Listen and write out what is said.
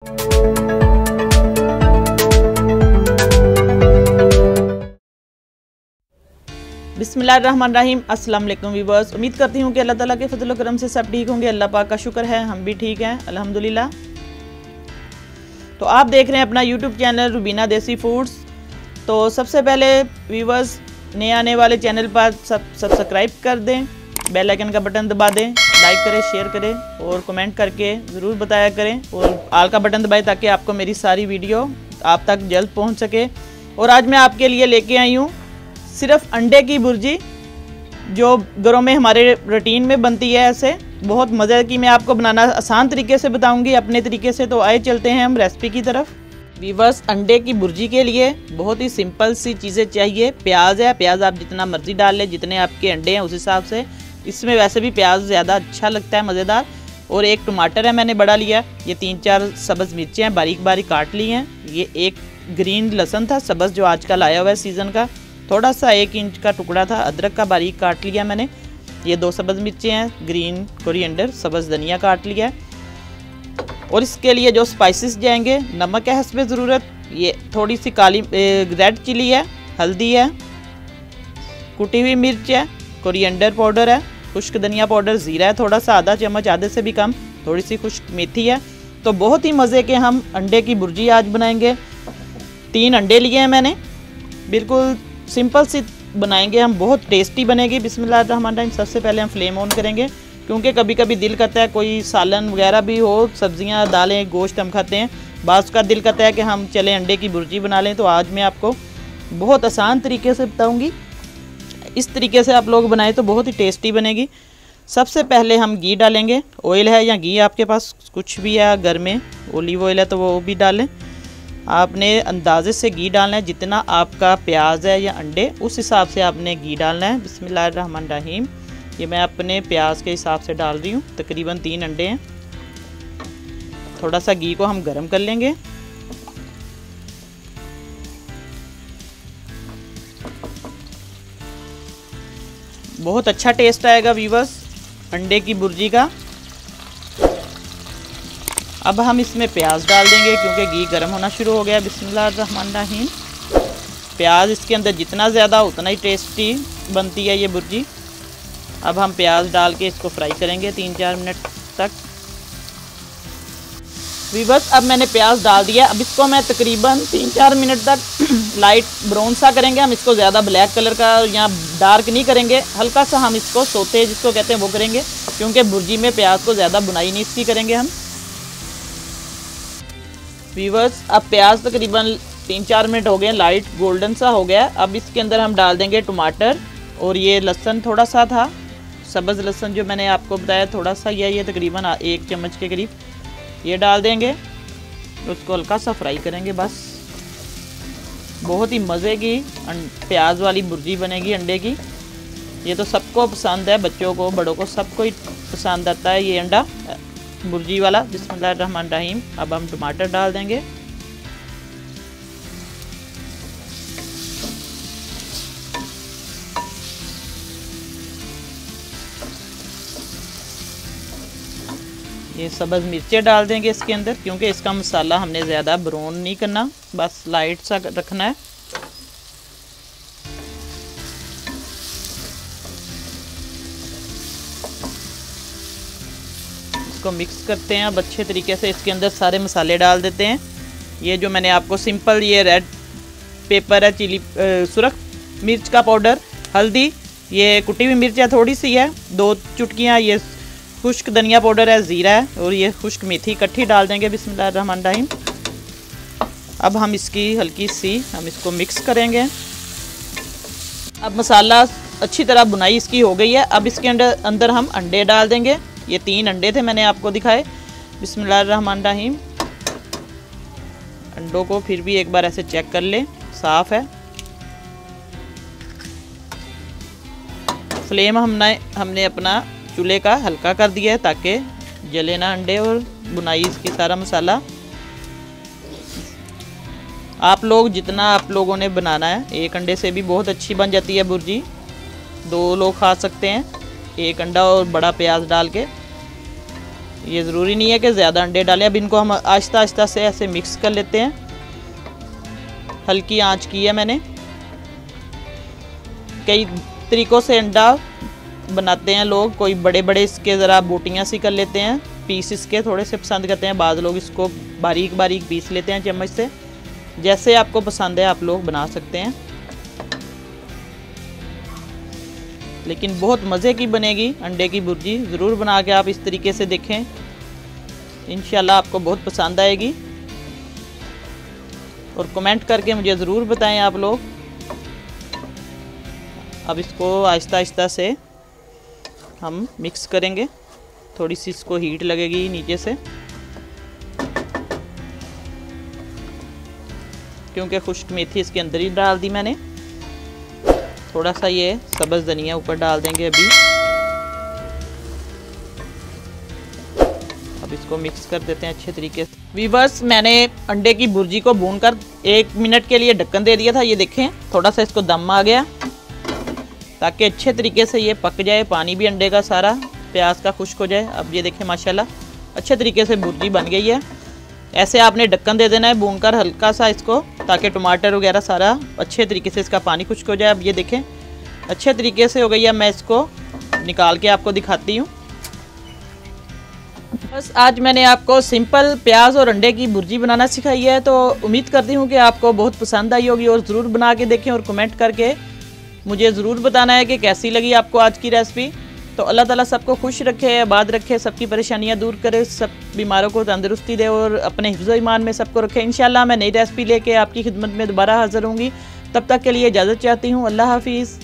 बिस्मिल्लाहिर्रहमानिर्रहीम। अस्सलाम वालेकुम व्यूअर्स। उम्मीद करती हूँ कि अल्लाह ताला के फजल करम से सब ठीक होंगे। अल्लाह पाक का शुक्र है, हम भी ठीक हैं अल्हम्दुलिल्लाह। तो आप देख रहे हैं अपना यूट्यूब चैनल रुबीना देसी फूड्स। तो सबसे पहले व्यूअर्स, नए आने वाले चैनल पर सब्सक्राइब कर दें, बेल आइकन का बटन दबा दें, लाइक करें, शेयर करें और कमेंट करके ज़रूर बताया करें, और आल का बटन दबाएं ताकि आपको मेरी सारी वीडियो आप तक जल्द पहुंच सके। और आज मैं आपके लिए लेके आई हूँ सिर्फ अंडे की भुर्जी, जो घरों में हमारे रूटीन में बनती है। ऐसे बहुत मज़े की, मैं आपको बनाना आसान तरीके से बताऊंगी अपने तरीके से। तो आए चलते हैं हम रेसिपी की तरफ। वीवर्स, अंडे की भुर्जी के लिए बहुत ही सिंपल सी चीज़ें चाहिए। प्याज है, प्याज आप जितना मर्जी डाल लें, जितने आपके अंडे हैं उस हिसाब से। इसमें वैसे भी प्याज ज़्यादा अच्छा लगता है, मज़ेदार। और एक टमाटर है मैंने बड़ा लिया। ये 3-4 सब्ज़ मिर्चें हैं, बारीक बारीक काट ली हैं। ये एक ग्रीन लहसुन था सब्ज़, जो आजकल आया हुआ है सीज़न का। थोड़ा सा 1 इंच का टुकड़ा था अदरक का, बारीक काट लिया मैंने। ये 2 सब्ज़ मिर्चें हैं, ग्रीन कोरिएंडर, सब्ज़ धनिया काट लिया है। और इसके लिए जो स्पाइसेस जाएंगे, नमक है हस्बे ज़रूरत, ये थोड़ी सी काली रेड चिली है, हल्दी है, कुटी हुई मिर्च है, कोरिएंडर पाउडर है, खुश्क धनिया पाउडर, ज़ीरा है थोड़ा सा, आधा चम्मच, आधे से भी कम, थोड़ी सी खुश्क मेथी है। तो बहुत ही मज़े के हम अंडे की भुर्जी आज बनाएंगे। 3 अंडे लिए हैं मैंने, बिल्कुल सिंपल सी बनाएंगे हम, बहुत टेस्टी बनेगी। बिस्मिल्लाहिर्रहमानिर्रहीम। सबसे पहले हम फ्लेम ऑन करेंगे, क्योंकि कभी कभी दिल करता है कोई सालन वगैरह भी हो, सब्जियां दालें गोश्त हम खाते हैं, बाज़ का दिल करता है कि हम चले अंडे की भुर्जी बना लें। तो आज मैं आपको बहुत आसान तरीके से बताऊंगी। इस तरीके से आप लोग बनाएं तो बहुत ही टेस्टी बनेगी। सबसे पहले हम घी डालेंगे। ऑयल है या घी आपके पास कुछ भी है, घर में ओलिव ऑयल है तो वो भी डालें। आपने अंदाजे से घी डालना है, जितना आपका प्याज है या अंडे उस हिसाब से आपने घी डालना है। बिस्मिल्लाहिर्रहमानिर्रहीम। ये मैं अपने प्याज के हिसाब से डाल रही हूँ, तकरीबन 3 अंडे हैं। थोड़ा सा घी को हम गरम कर लेंगे। बहुत अच्छा टेस्ट आएगा वीवर्स अंडे की भुर्जी का। अब हम इसमें प्याज डाल देंगे, क्योंकि घी गर्म होना शुरू हो गया। बिस्मिल्लाहिर्रहमानिर्रहीम। प्याज इसके अंदर जितना ज़्यादा उतना ही टेस्टी बनती है ये भुर्जी। अब हम प्याज डाल के इसको फ्राई करेंगे 3-4 मिनट तक। वीवर्स, अब मैंने प्याज डाल दिया। अब इसको मैं तकरीबन 3-4 मिनट तक लाइट ब्राउन सा करेंगे हम इसको। ज़्यादा ब्लैक कलर का या डार्क नहीं करेंगे, हल्का सा हम इसको सोते जिसको कहते हैं वो करेंगे, क्योंकि भुर्जी में प्याज को ज़्यादा बुनाई नहीं इसकी करेंगे हम। वीवर्स, अब प्याज तकरीबन 3-4 मिनट हो गए, लाइट गोल्डन सा हो गया। अब इसके अंदर हम डाल देंगे टमाटर, और ये लहसुन थोड़ा सा था, सब्ज़ लहसुन जो मैंने आपको बताया थोड़ा सा, ये तकरीबन 1 चम्मच के करीब ये डाल देंगे। उसको हल्का सा फ्राई करेंगे बस। बहुत ही मज़े की प्याज वाली भुर्जी बनेगी अंडे की। ये तो सबको पसंद है, बच्चों को बड़ों को सबको ही पसंद आता है ये अंडा भुर्जी वाला। बिस्मिल्लाहिर्रहमानिर्रहीम। अब हम टमाटर डाल देंगे। ये सब्ज़ मिर्चें डाल देंगे इसके अंदर, क्योंकि इसका मसाला हमने ज़्यादा ब्राउन नहीं करना, बस लाइट सा रखना है। इसको मिक्स करते हैं अब अच्छे तरीके से। इसके अंदर सारे मसाले डाल देते हैं। ये जो मैंने आपको सिंपल, ये रेड पेपर है, चिली सुरख मिर्च का पाउडर, हल्दी, ये कुटी हुई मिर्च है थोड़ी सी है 2 चुटकियाँ, ये खुश्क धनिया पाउडर है, ज़ीरा है, और ये खुश्क मेथी इकट्ठी डाल देंगे। बिस्मिल्लाहिर्रहमानिर्रहीम। अब हम इसकी हल्की सी हम इसको मिक्स करेंगे। अब मसाला अच्छी तरह बुनाई इसकी हो गई है। अब इसके अंदर हम अंडे डाल देंगे। ये 3 अंडे थे मैंने आपको दिखाए। बिस्मिल्लाहिर्रहमानिर्रहीम। अंडों को फिर भी एक बार ऐसे चेक कर लें, साफ़ है। फ्लेम हमने अपना चूल्हे का हल्का कर दिया है ताकि जले ना अंडे, और बुनाई इसकी सारा मसाला। आप लोग जितना आप लोगों ने बनाना है, 1 अंडे से भी बहुत अच्छी बन जाती है भुर्जी। 2 लोग खा सकते हैं, 1 अंडा और बड़ा प्याज डाल के। ये ज़रूरी नहीं है कि ज़्यादा अंडे डालें। अब इनको हम आहिस्ता आहिस्ता से ऐसे मिक्स कर लेते हैं। हल्की आंच की है मैंने। कई तरीक़ों से अंडा बनाते हैं लोग, कोई बड़े बड़े इसके ज़रा बोटियाँ सी कर लेते हैं, पीस इसके थोड़े से पसंद करते हैं। बाद लोग इसको बारीक बारीक पीस लेते हैं चम्मच से। जैसे आपको पसंद है आप लोग बना सकते हैं, लेकिन बहुत मज़े की बनेगी अंडे की भुर्जी। ज़रूर बना के आप इस तरीके से देखें, इंशाल्लाह आपको बहुत पसंद आएगी। और कमेंट करके मुझे ज़रूर बताएं आप लोग। अब इसको आहिस्ता आहिस्ता से हम मिक्स करेंगे। थोड़ी सी इसको हीट लगेगी नीचे से, क्योंकि खुश्क मेथी इसके अंदर ही डाल दी मैंने। थोड़ा सा ये सब्ज़ धनिया ऊपर डाल देंगे अभी। अब इसको मिक्स कर देते हैं अच्छे तरीके से। वीवर्स, मैंने अंडे की भुर्जी को भूनकर 1 मिनट के लिए ढक्कन दे दिया था। ये देखें, थोड़ा सा इसको दम आ गया, ताकि अच्छे तरीके से ये पक जाए, पानी भी अंडे का सारा प्याज का खुश्क हो जाए। अब ये देखें माशाल्लाह अच्छे तरीके से भुर्जी बन गई है। ऐसे आपने ढक्कन दे देना है भूनकर हल्का सा इसको, ताकि टमाटर वगैरह सारा अच्छे तरीके से इसका पानी खुश्क हो जाए। अब ये देखें अच्छे तरीके से हो गई है। मैं इसको निकाल के आपको दिखाती हूँ। बस आज मैंने आपको सिंपल प्याज और अंडे की भुर्जी बनाना सिखाई है, तो उम्मीद करती हूँ कि आपको बहुत पसंद आई होगी। और ज़रूर बना के देखें और कमेंट करके मुझे ज़रूर बताना है कि कैसी लगी आपको आज की रेसिपी। तो अल्लाह ताला सबको खुश रखे, आबाद रखे, सबकी परेशानियां दूर करे, सब बीमारों को तंदुरुस्ती दे और अपने हिफ्ज़ ईमान में सबको रखे। इंशाल्लाह मैं नई रेसिपी लेके आपकी खिदमत में दोबारा हाज़िर होंगी। तब तक के लिए इजाज़त चाहती हूँ। अल्लाह हाफिज़।